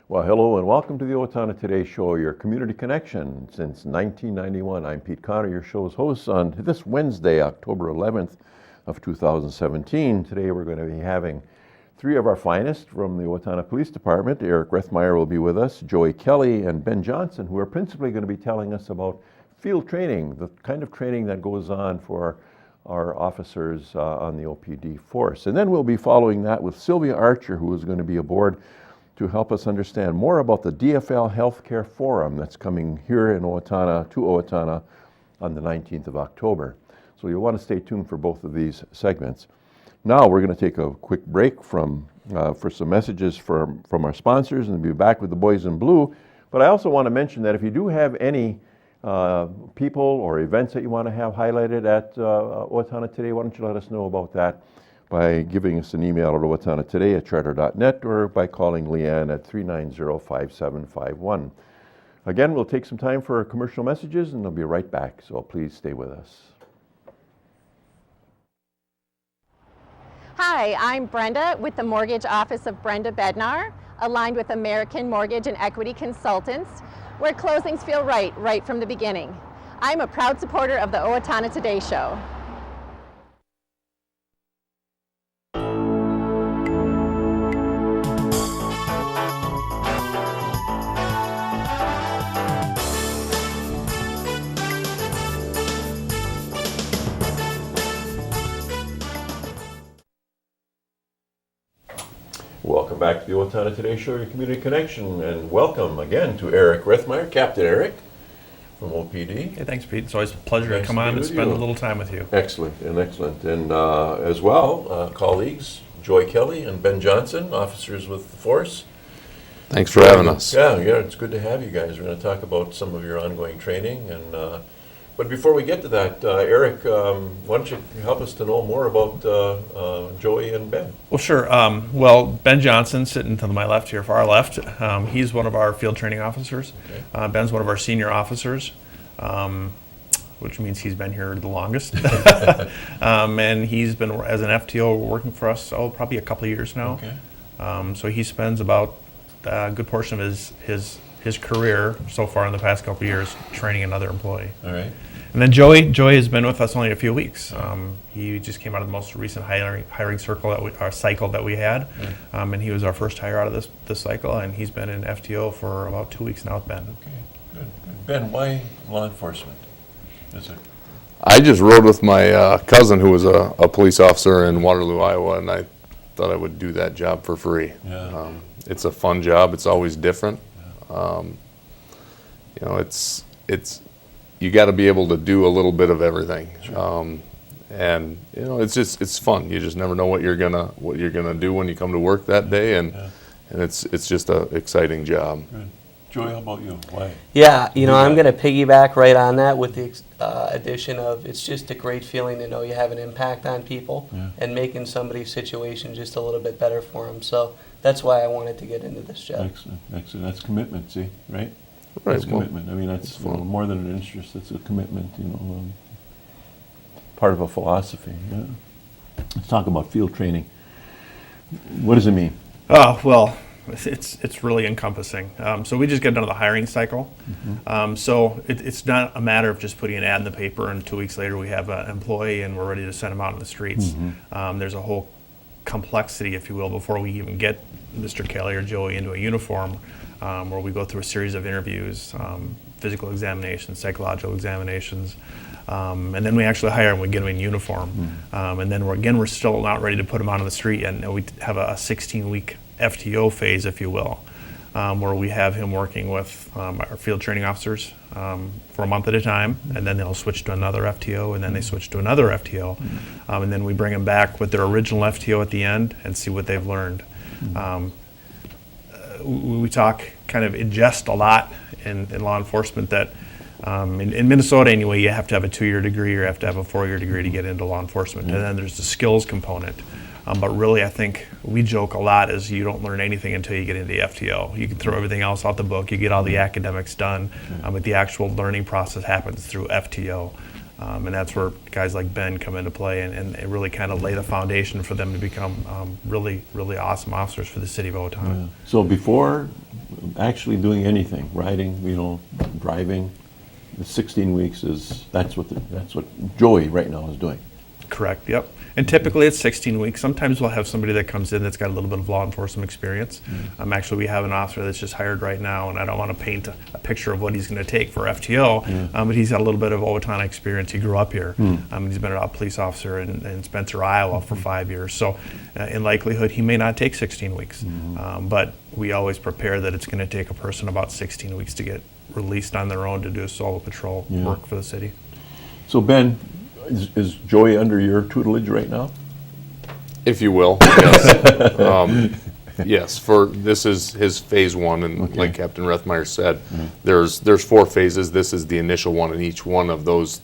Well, hello and welcome to the Owatonna Today Show, your community connection since 1991. I'm Pete Connor, your show's host on this Wednesday, October 11th of 2017. Today we're going to be having three of our finest from the Owatonna Police Department. Eric Rethmeyer will be with us, Joey Kelly, and Ben Johnson, who are principally going to be telling us about field training, the kind of training that goes on for our officers on the OPD force. And then we'll be following that with Sylvia Archer, who is going to be aboard to help us understand more about the DFL Healthcare Forum that's coming here in Owatonna, to Owatonna, on the 19th of October. So you'll want to stay tuned for both of these segments. Now we're going to take a quick break for some messages from our sponsors and be back with the boys in blue. But I also want to mention that if you do have any people or events that you want to have highlighted at Owatonna Today, why don't you let us know about that by giving us an email at owatonnatoday@charter.net or by calling Leanne at 390-5751. Again, we'll take some time for commercial messages and they'll be right back, so please stay with us. Hi, I'm Brenda with the Mortgage Office of Brenda Bednar, aligned with American Mortgage and Equity Consultants, where closings feel right from the beginning. I'm a proud supporter of the Owatonna Today Show. Welcome back to the Owatonna Today Show, your community connection, and welcome again to Eric Rethmeyer, Captain Eric from OPD. Hey, thanks, Pete. It's always a pleasure to come on and spend a little time with you. Excellent. And as well, colleagues, Joy Kelly and Ben Johnson, officers with the force. Thanks for having us. Yeah, it's good to have you guys. We're going to talk about some of your ongoing training. But before we get to that, Eric, why don't you help us to know more about Joey and Ben? Well, sure. Well, Ben Johnson, sitting to my left here, far left, he's one of our field training officers. Okay. Ben's one of our senior officers, which means he's been here the longest. And he's been, as an FTO, working for us, probably a couple of years now. Okay. So he spends about a good portion of his career so far in the past couple of years training another employee. All right. And then Joey has been with us only a few weeks. He just came out of the most recent hiring cycle that we had, and he was our first hire out of this cycle, and he's been in FTO for about 2 weeks now with Ben. Okay, good. Ben, why law enforcement? I just rode with my cousin who was a police officer in Waterloo, Iowa, and I thought I would do that job for free. Yeah. It's a fun job. It's always different. It's you got to be able to do a little bit of everything, sure. And it's fun. You just never know what you're gonna do when you come to work that day, and it's just an exciting job. Good. Joy, how about you? Why? Yeah, I'm going to piggyback right on that with the addition of it's just a great feeling to know you have an impact on people and making somebody's situation just a little bit better for them. So that's why I wanted to get into this job. Excellent. That's commitment, see, right? Right. That's commitment. I mean, that's more than an interest. It's a commitment. Part of a philosophy. Yeah. Let's talk about field training. What does it mean? Well, it's really encompassing. So we just get done with the hiring cycle. Mm-hmm. So it's not a matter of just putting an ad in the paper and 2 weeks later we have an employee and we're ready to send them out in the streets. Mm-hmm. There's a whole complexity, if you will, before we even get Mr. Kelly or Joey into a uniform, where we go through a series of interviews, physical examinations, psychological examinations, and then we actually hire them, we get them in uniform. And then we're still not ready to put them out on the street yet, and we have a 16-week FTO phase, if you will, where we have him working with our field training officers for a month at a time, and then they'll switch to another FTO, and then they switch to another FTO, and then we bring them back with their original FTO at the end and see what they've learned. We talk kind of ingest a lot in law enforcement that in Minnesota anyway, you have to have a 2-year degree or you have to have a 4-year degree to get into law enforcement. And then there's the skills component. But really, I think we joke a lot is you don't learn anything until you get into the FTO. You can throw everything else out the book, you get all the academics done, but the actual learning process happens through FTO. And that's where guys like Ben come into play and really kind of lay the foundation for them to become really, really awesome officers for the city of Owatonna. Yeah. So before actually doing anything, riding, driving, the 16 weeks that's what Joey right now is doing. Correct, yep. And typically it's 16 weeks. Sometimes we'll have somebody that comes in that's got a little bit of law enforcement experience. Actually, we have an officer that's just hired right now, and I don't want to paint a picture of what he's going to take for FTO, but he's got a little bit of Owatonna experience. He grew up here. He's been a police officer in Spencer, Iowa for 5 years. So in likelihood, he may not take 16 weeks. But we always prepare that it's going to take a person about 16 weeks to get released on their own to do a solo patrol work for the city. So Ben, is Joey under your tutelage right now? If you will, yes. Yes, this is his phase one, and like Captain Rethmeyer said, there's 4 phases. This is the initial one, and each one of those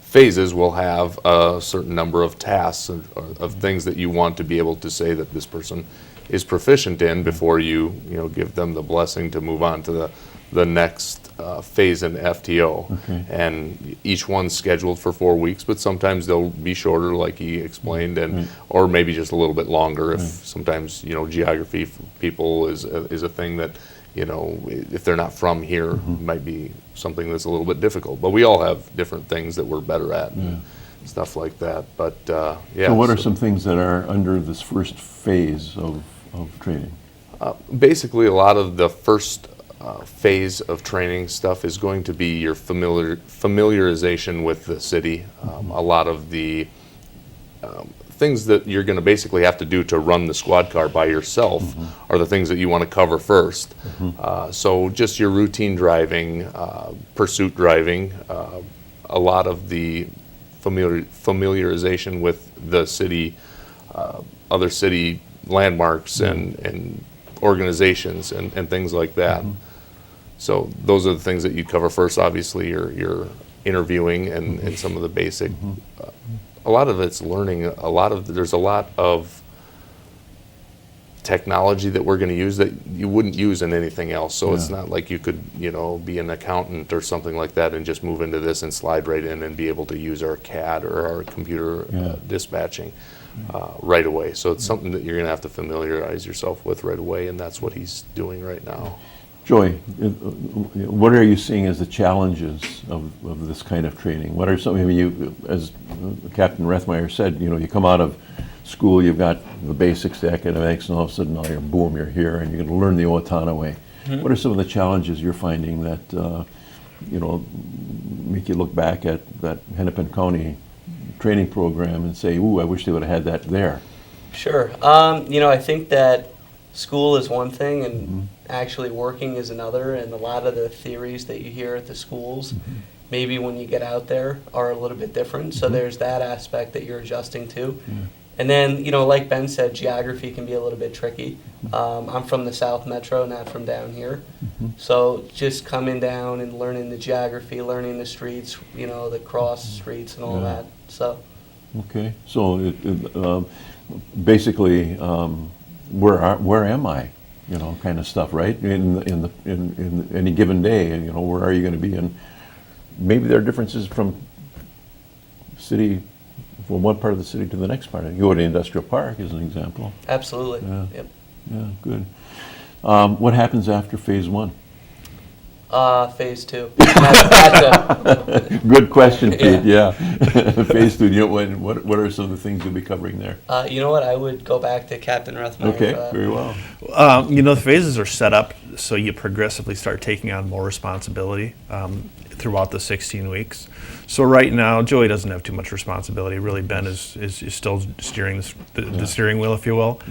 phases will have a certain number of tasks of things that you want to be able to say that this person is proficient in before you give them the blessing to move on to the next phase in FTO. And each one's scheduled for 4 weeks, but sometimes they'll be shorter, like he explained, and or maybe just a little bit longer. If sometimes geography for people is a thing that if they're not from here, might be something that's a little bit difficult. But we all have different things that we're better at and stuff like that. But yeah. So what are some things that are under this first phase of training? Basically, a lot of the first phase of training stuff is going to be your familiarization with the city. A lot of the things that you're going to basically have to do to run the squad car by yourself are the things that you want to cover first. So just your routine driving, pursuit driving, a lot of the familiarization with the city, other city landmarks and organizations and things like that. So those are the things that you cover first. Obviously, your interviewing and some of the basic. A lot of it's learning. There's a lot of technology that we're going to use that you wouldn't use in anything else. So it's not like you could be an accountant or something like that and just move into this and slide right in and be able to use our CAD or our computer dispatching right away. So it's something that you're going to have to familiarize yourself with right away, and that's what he's doing right now. Joey, what are you seeing as the challenges of this kind of training? What are some, as Captain Rethmeyer said, you come out of school, you've got the basics, the academics, and all of a sudden now you're here and you're going to learn the Owatonna way. What are some of the challenges you're finding that, make you look back at that Hennepin County training program and say, ooh, I wish they would have had that there? Sure. I think that school is one thing and actually working is another, and a lot of the theories that you hear at the schools maybe when you get out there are a little bit different. So there's that aspect that you're adjusting to. And then, like Ben said, geography can be a little bit tricky. I'm from the South Metro, not from down here. So just coming down and learning the geography, learning the streets, the cross streets and all that. So. Okay. So basically, where am I? Kind of stuff, right? In any given day, where are you going to be? And maybe there are differences from one part of the city to the next part. You go to Industrial Park as an example. Absolutely. Yeah. Yep. Yeah, good. What happens after phase 1? Phase 2. Good question, Pete. Yeah. Phase 2. What are some of the things you'll be covering there? You know what? I would go back to Captain Rethmeyer. Okay, very well. The phases are set up so you progressively start taking on more responsibility throughout the 16 weeks. So right now, Joey doesn't have too much responsibility. Really, Ben is still steering the steering wheel, if you will.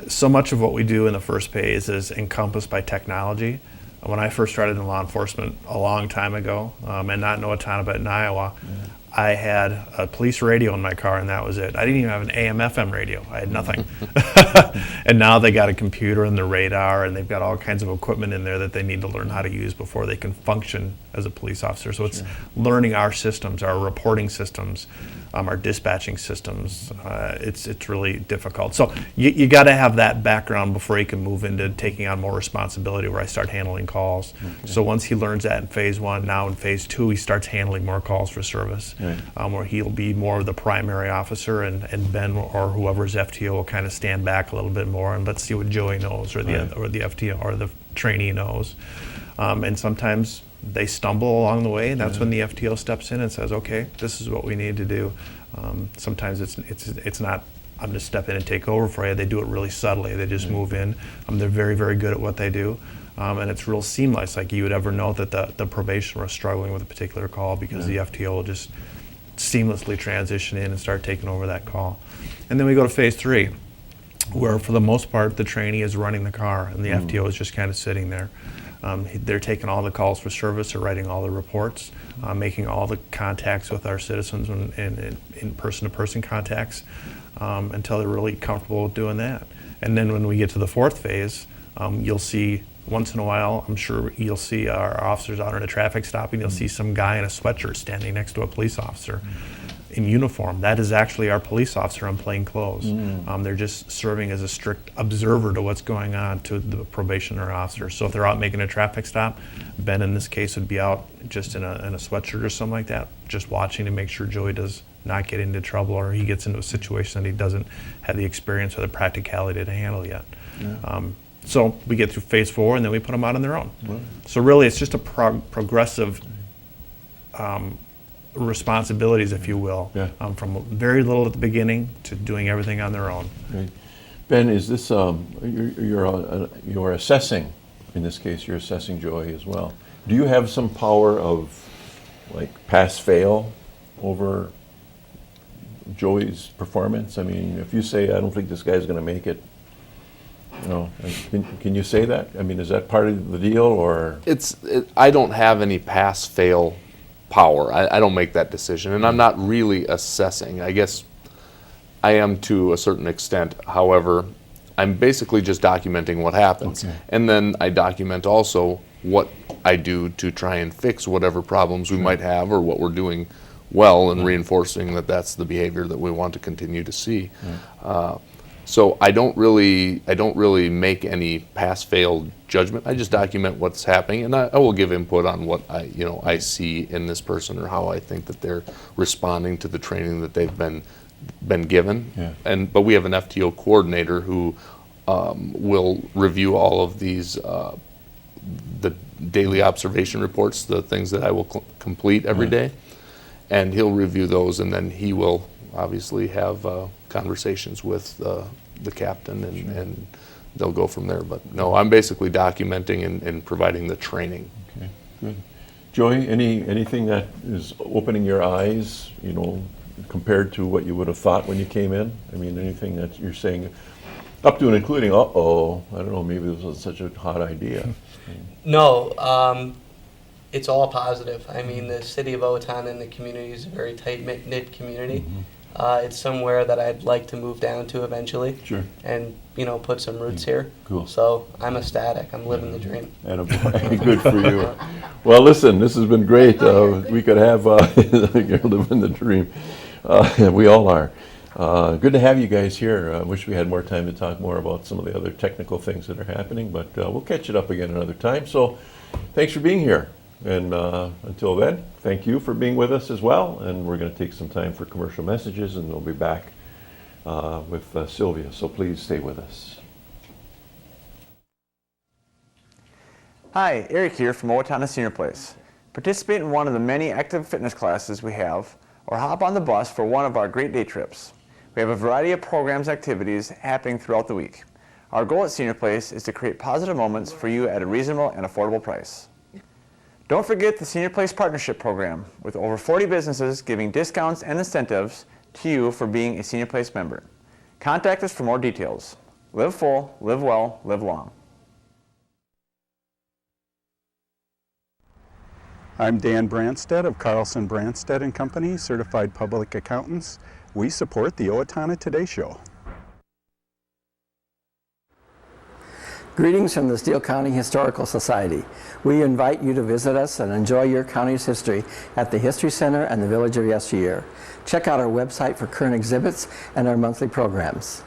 So much of what we do in the first phase is encompassed by technology. When I first started in law enforcement a long time ago, and not in Owatonna, but in Iowa, I had a police radio in my car, and that was it. I didn't even have an AM/FM radio. I had nothing. And now they got a computer and the radar, and they've got all kinds of equipment in there that they need to learn how to use before they can function as a police officer. So it's learning our systems, our reporting systems, our dispatching systems. It's really difficult. So you got to have that background before you can move into taking on more responsibility, where I start handling calls. Okay. So once he learns that in phase 1, now in phase 2, he starts handling more calls for service, right. Where he'll be more of the primary officer, and Ben or whoever's FTO will kind of stand back a little bit more, and let's see what Joey knows, or the FTO or the trainee knows. And sometimes they stumble along the way, and that's when the FTO steps in and says, okay, this is what we need to do. Sometimes it's not, I'm going to step in and take over for you. They do it really subtly. They just move in. They're very, very good at what they do. And it's real seamless. Like, you would ever know that the probation was struggling with a particular call, because the FTO will just seamlessly transition in and start taking over that call. And then we go to phase 3, where for the most part the trainee is running the car, and the FTO is just kind of sitting there. They're taking all the calls for service, or writing all the reports, making all the contacts with our citizens, and in person-to-person contacts, until they're really comfortable with doing that. And then when we get to the 4th phase, you'll see, once in a while, I'm sure you'll see our officers out in a traffic stop, and you'll see some guy in a sweatshirt standing next to a police officer in uniform. That is actually our police officer in plain clothes. They're just serving as a strict observer to what's going on to the probationary officer. So if they're out making a traffic stop, Ben in this case would be out just in a sweatshirt or something like that, just watching to make sure Joey does not get into trouble, or he gets into a situation that he doesn't have the experience or the practicality to handle yet. So we get through phase 4, and then we put them out on their own. So really, it's just a progressive responsibilities, if you will, from very little at the beginning to doing everything on their own. Right. Ben, is this you're assessing? In this case, you're assessing Joey as well. Do you have some power of, like, pass-fail over Joey's performance? I mean, if you say, I don't think this guy's going to make it, you know, can you say that? I mean, is that part of the deal, or? I don't have any pass-fail power. I don't make that decision, and I'm not really assessing. I guess I am to a certain extent. However, I'm basically just documenting what happens. And then I document also what I do to try and fix whatever problems we might have, or what we're doing well, and reinforcing that that's the behavior that we want to continue to see. So I don't really make any pass-fail judgment. I just document what's happening, and I will give input on what I see in this person, or how I think that they're responding to the training that they've been given. But we have an FTO coordinator who will review all of these the daily observation reports, the things that I will complete every day, and he'll review those, and then he will obviously have conversations with the captain, and they'll go from there. But no, I'm basically documenting and providing the training. Okay, good. Joey, anything that is opening your eyes, you know, compared to what you would have thought when you came in? I mean, anything that you're saying, up to and including, I don't know, maybe this was such a hot idea. No, it's all positive. I mean, the city of Owatonna and the community is a very tight-knit community. It's somewhere that I'd like to move down to eventually. Sure. And, you know, put some roots here. Cool. So I'm ecstatic. I'm living the dream. Good for you. Well, listen, this has been great. We could have you're living the dream. We all are. Good to have you guys here. I wish we had more time to talk more about some of the other technical things that are happening, but we'll catch it up again another time. So thanks for being here. And until then, thank you for being with us as well. And we're going to take some time for commercial messages, and we'll be back with Sylvia. So please stay with us. Hi, Eric here from Owatonna Senior Place. Participate in one of the many active fitness classes we have, or hop on the bus for one of our great day trips. We have a variety of programs and activities happening throughout the week. Our goal at Senior Place is to create positive moments for you at a reasonable and affordable price. Don't forget the Senior Place Partnership Program, with over 40 businesses giving discounts and incentives to you for being a Senior Place member. Contact us for more details. Live full, live well, live long. I'm Dan Branstead of Carlson Branstead & Company, Certified Public Accountants. We support the Owatonna Today Show. Greetings from the Steele County Historical Society. We invite you to visit us and enjoy your county's history at the History Center and the Village of Yesteryear. Check out our website for current exhibits and our monthly programs.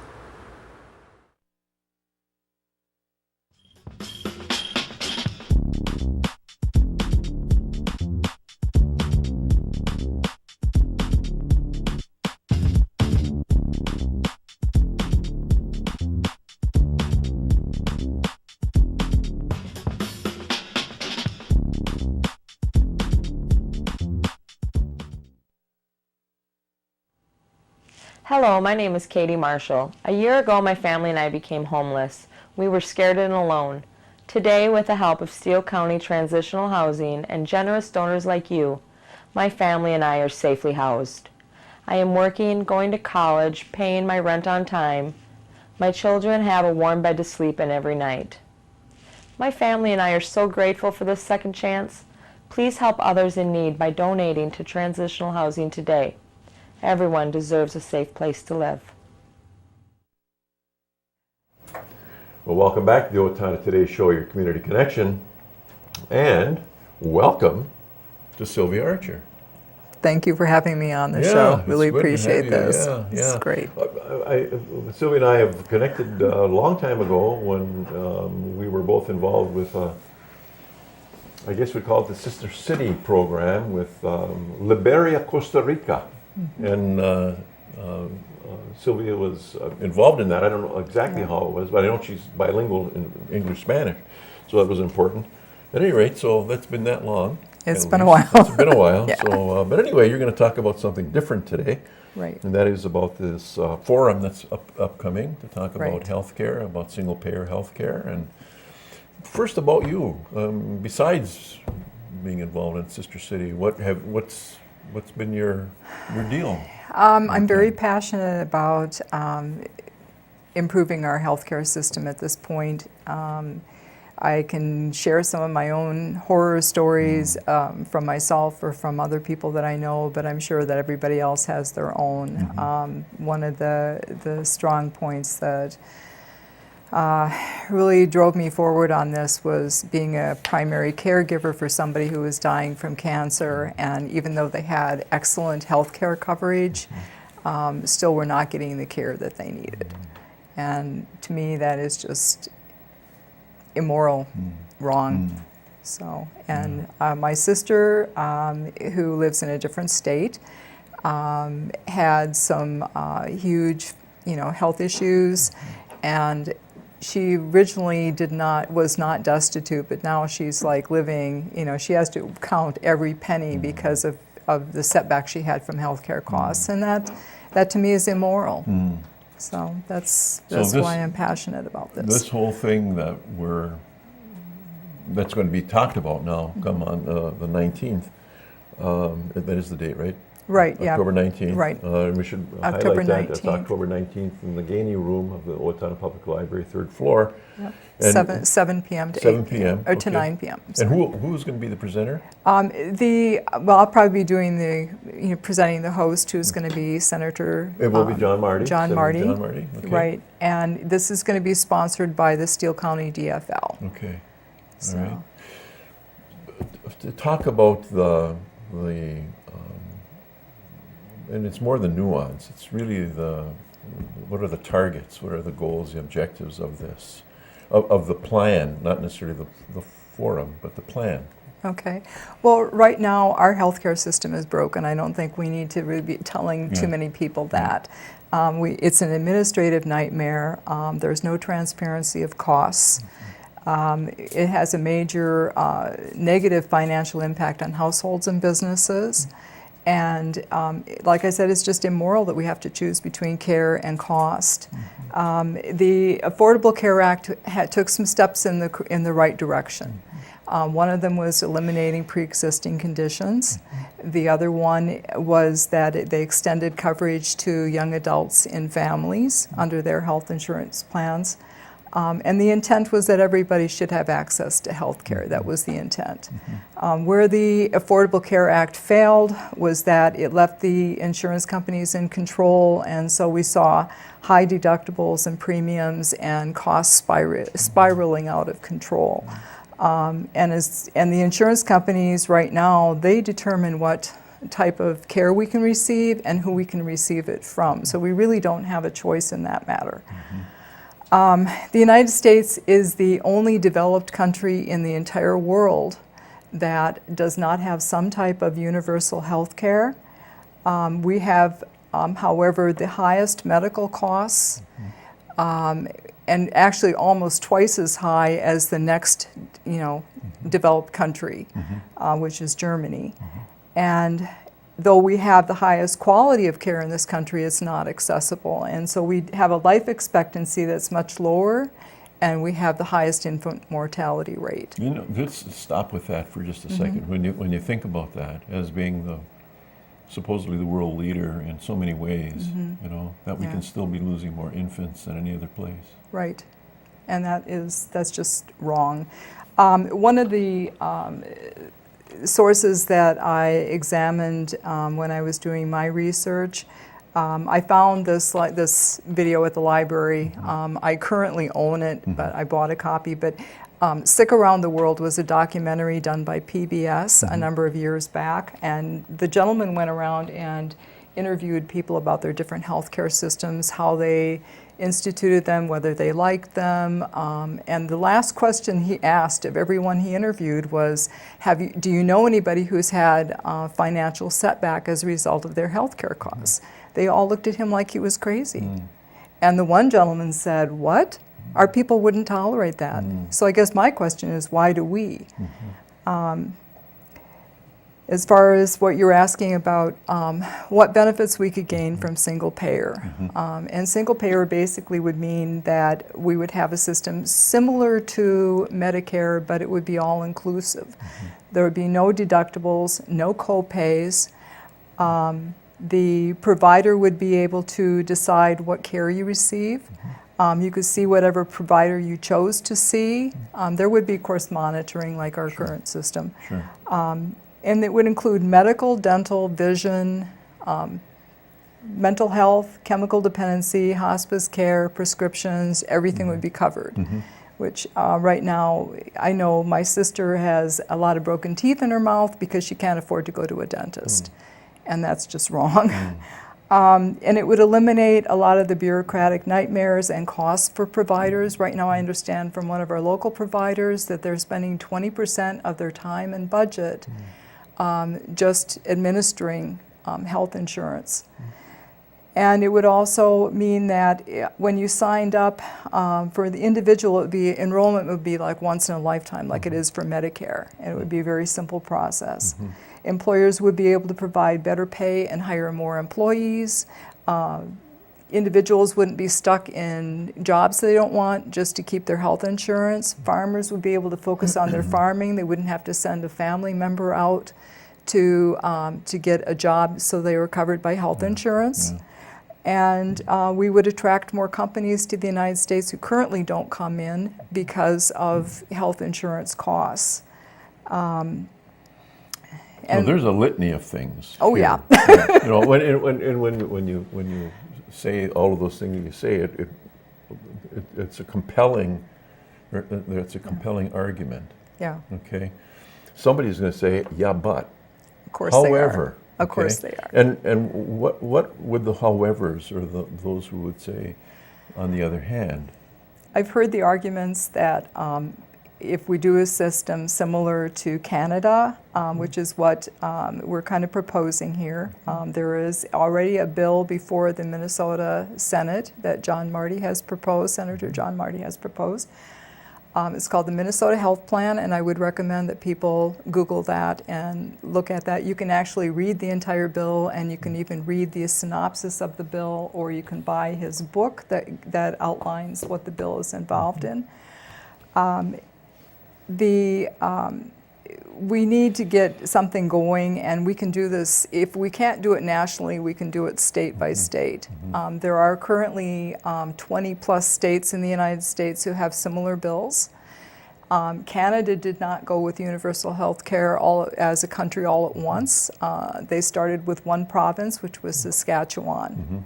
Hello, my name is Katie Marshall. A year ago, my family and I became homeless. We were scared and alone. Today, with the help of Steele County Transitional Housing and generous donors like you, my family and I are safely housed. I am working, going to college, paying my rent on time. My children have a warm bed to sleep in every night. My family and I are so grateful for this second chance. Please help others in need by donating to transitional housing today. Everyone deserves a safe place to live. Well, welcome back to the Owatonna Today Show, your community connection, and welcome to Sylvia Archer. Thank you for having me on the show. Really appreciate this. Yeah. It's great. Sylvia and I have connected a long time ago when we were both involved with, I guess we'd call it the Sister City program with Liberia, Costa Rica. And Sylvia was involved in that. I don't know exactly how it was, but I know she's bilingual in English-Spanish, so that was important. At any rate, so that's been that long. It's been a while. It's been a while. Yeah. So, but anyway, you're going to talk about something different today. Right. And that is about this forum that's upcoming to talk about Right. healthcare, about single-payer healthcare. And first about you, besides being involved in Sister City, what's been your deal? I'm very passionate about improving our healthcare system at this point. I can share some of my own horror stories from myself or from other people that I know, but I'm sure that everybody else has their own. One of the strong points that really drove me forward on this was being a primary caregiver for somebody who was dying from cancer, and even though they had excellent health care coverage, still were not getting the care that they needed. And to me, that is just immoral, wrong. So, and my sister, who lives in a different state, had some huge, health issues, and she originally was not destitute, but now she's like living, she has to count every penny because of the setback she had from healthcare costs, and that to me is immoral. So that's why I'm passionate about this. This whole thing that's going to be talked about now, come on the 19th. That is the date, right? Right, yeah. October 19th. Right. We should October highlight that. 19th. That's October 19th in the Gainey Room of the Owatonna Public Library, 3rd floor. Yep. And 7 p.m. to 7 8 p.m. or to okay. 9 p.m. And who's going to be the presenter? I'll probably be doing presenting the host, who's going to be Senator. It will be John Marty. John Marty. John Marty. Okay. Right, and this is going to be sponsored by the Steele County DFL. Okay. So. All right. To talk about the and it's more the nuance. It's really what are the targets? What are the goals, the objectives of this, of the plan? Not necessarily the forum, but the plan. Okay. Well, right now our healthcare system is broken. I don't think we need to really be telling too many people that. It's an administrative nightmare. There's no transparency of costs. It has a major negative financial impact on households and businesses. And like I said, it's just immoral that we have to choose between care and cost. The Affordable Care Act took some steps in the right direction. One of them was eliminating pre-existing conditions. The other one was that they extended coverage to young adults in families under their health insurance plans. And the intent was that everybody should have access to health care. That was the intent. Where the Affordable Care Act failed was that it left the insurance companies in control, and so we saw high deductibles and premiums and costs spiraling out of control. And the insurance companies right now, they determine what type of care we can receive and who we can receive it from. So we really don't have a choice in that matter. The United States is the only developed country in the entire world that does not have some type of universal health care. We have, however, the highest medical costs, and actually almost twice as high as the next, developed country, which is Germany. And though we have the highest quality of care in this country, it's not accessible. And so we have a life expectancy that's much lower, and we have the highest infant mortality rate. Let's stop with that for just a second. When you think about that as being supposedly the world leader in so many ways, that we can still be losing more infants than any other place. Right, and that's just wrong. One of the sources that I examined when I was doing my research, I found this video at the library. I currently own it, but I bought a copy. But Sick Around the World was a documentary done by PBS a number of years back, and the gentleman went around and interviewed people about their different healthcare systems, how they instituted them, whether they liked them, and the last question he asked of everyone he interviewed was, do you know anybody who's had financial setback as a result of their healthcare costs? They all looked at him like he was crazy. And the one gentleman said, what? Our people wouldn't tolerate that. So I guess my question is, why do we? As far as what you're asking about, what benefits we could gain from single payer. And single payer basically would mean that we would have a system similar to Medicare, but it would be all inclusive. There would be no deductibles, no co-pays. The provider would be able to decide what care you receive. You could see whatever provider you chose to see. There would be, of course, monitoring like our current system. And it would include medical, dental, vision, mental health, chemical dependency, hospice care, prescriptions, everything would be covered. Which right now, I know my sister has a lot of broken teeth in her mouth because she can't afford to go to a dentist. And that's just wrong. And it would eliminate a lot of the bureaucratic nightmares and costs for providers. Right now I understand from one of our local providers that they're spending 20% of their time and budget just administering health insurance. And it would also mean that when you signed up for the individual, enrollment would be like once in a lifetime, like it is for Medicare. And it would be a very simple process. Employers would be able to provide better pay and hire more employees. Individuals wouldn't be stuck in jobs they don't want just to keep their health insurance. Farmers would be able to focus on their farming. They wouldn't have to send a family member out to get a job so they were covered by health insurance. And we would attract more companies to the United States who currently don't come in because of health insurance costs. So there's a litany of things. Oh, here. yeah. When you say all of those things you say, it's a compelling argument. Yeah. Okay. Somebody's going to say, yeah, but. Of course however, they are. Of course they are. And what would the howevers or those who would say, on the other hand? I've heard the arguments that if we do a system similar to Canada, which is what we're kind of proposing here, there is already a bill before the Minnesota Senate that John Marty has proposed, Senator John Marty has proposed. It's called the Minnesota Health Plan, and I would recommend that people Google that and look at that. You can actually read the entire bill, and you can even read the synopsis of the bill, or you can buy his book that outlines what the bill is involved in. we need to get something going, and we can do this. If we can't do it nationally, we can do it state by state. There are currently 20 plus states in the United States who have similar bills. Canada did not go with universal health care as a country all at once. They started with one province, which was Saskatchewan.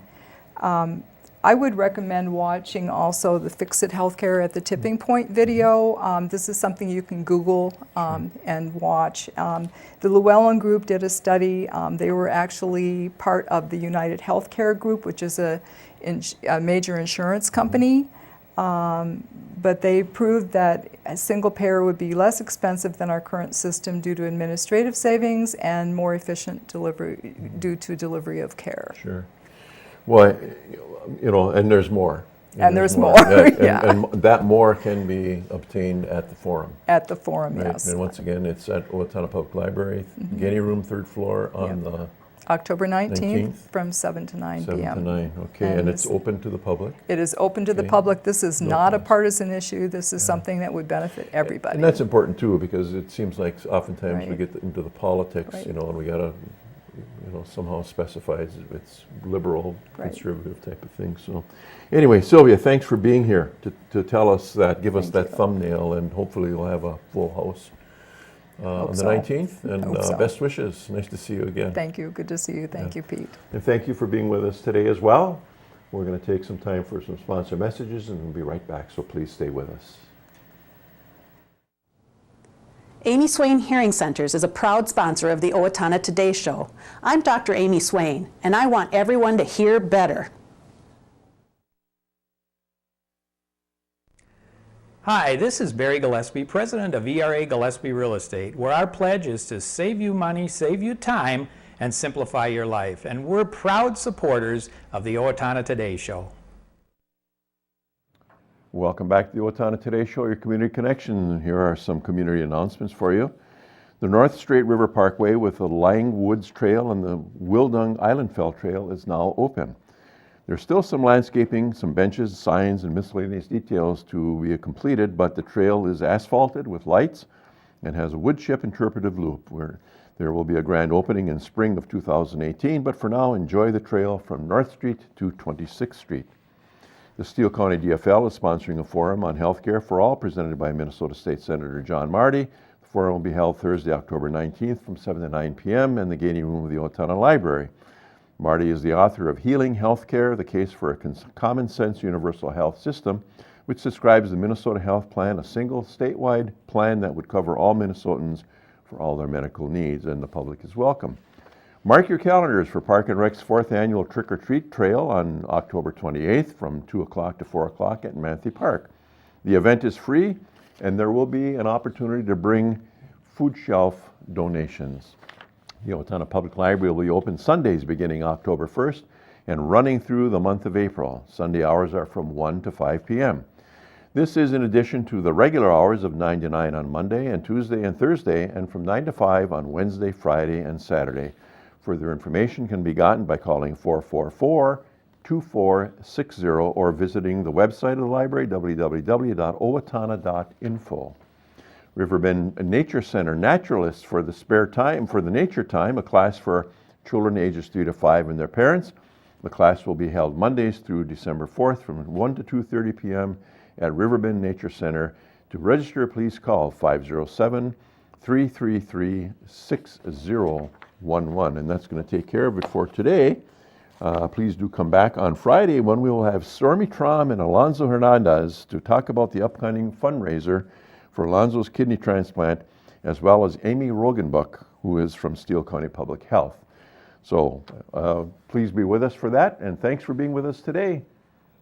I would recommend watching also the Fix It Healthcare at the Tipping Point video. This is something you can Google and watch. The Llewellyn Group did a study. They were actually part of the United Healthcare Group, which is a major insurance company. But they proved that a single payer would be less expensive than our current system due to administrative savings and more efficient delivery due to delivery of care. Sure. Well, you know, and there's more. And there's more. Yeah. And that more can be obtained at the forum. At the forum, right? yes. And once again, it's at Owatonna Public Library, Guinea Room, 3rd floor on the October 19th from 7 to 9 p.m. 7 to 9, okay. And it's open to the public? It is open to the public. This is not a partisan issue. This is something that would benefit everybody. And that's important too, because it seems like oftentimes we get into the politics, you know, and we gotta, you know, somehow specify it's liberal, conservative type of thing. So anyway, Sylvia, thanks for being here to tell us that, give us that thumbnail, and hopefully we'll have a full house on the 19th. And best wishes. Nice to see you again. Thank you. Good to see you. Thank you, Pete. And thank you for being with us today as well. We're going to take some time for some sponsor messages, and we'll be right back, so please stay with us. Amy Swain Hearing Centers is a proud sponsor of the Owatonna Today Show. I'm Dr. Amy Swain, and I want everyone to hear better. Hi, this is Barry Gillespie, president of ERA Gillespie Real Estate, where our pledge is to save you money, save you time, and simplify your life. And we're proud supporters of the Owatonna Today Show. Welcome back to the Owatonna Today Show, your community connection. Here are some community announcements for you. The North Straight River Parkway with the Lang Woods Trail and the Wildung Islandfell Trail is now open. There's still some landscaping, some benches, signs, and miscellaneous details to be completed, but the trail is asphalted with lights and has a wood chip interpretive loop where there will be a grand opening in spring of 2018, but for now, enjoy the trail from North Street to 26th Street. The Steele County DFL is sponsoring a forum on healthcare for all presented by Minnesota State Senator John Marty. The forum will be held Thursday, October 19th from 7 to 9 p.m. in the Guinea Room of the Owatonna Library. Marty is the author of Healing Healthcare, the Case for a Common Sense Universal Health System, which describes the Minnesota Health Plan, a single statewide plan that would cover all Minnesotans for all their medical needs, and the public is welcome. Mark your calendars for Park and Rec's 4th annual Trick or Treat Trail on October 28th from 2 o'clock to 4 o'clock at Manthe Park. The event is free, and there will be an opportunity to bring food shelf donations. The Owatonna Public Library will be open Sundays beginning October 1st and running through the month of April. Sunday hours are from 1 to 5 p.m. This is in addition to the regular hours of 9 to 9 on Monday and Tuesday and Thursday, and from 9 to 5 on Wednesday, Friday, and Saturday. Further information can be gotten by calling 444-2460 or visiting the website of the library, www.owatonna.info. Riverbend Nature Center Naturalists for the Spare Time for the Nature Time, a class for children ages 3 to 5 and their parents. The class will be held Mondays through December 4th from 1 to 2:30 p.m. at Riverbend Nature Center. To register, please call 507-333-6011. And that's going to take care of it for today. Please do come back on Friday when we will have Stormy Trom and Alonzo Hernandez to talk about the upcoming fundraiser for Alonzo's kidney transplant, as well as Amy Rogenbuck, who is from Steele County Public Health. So please be with us for that, and thanks for being with us today.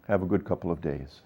Have a good couple of days.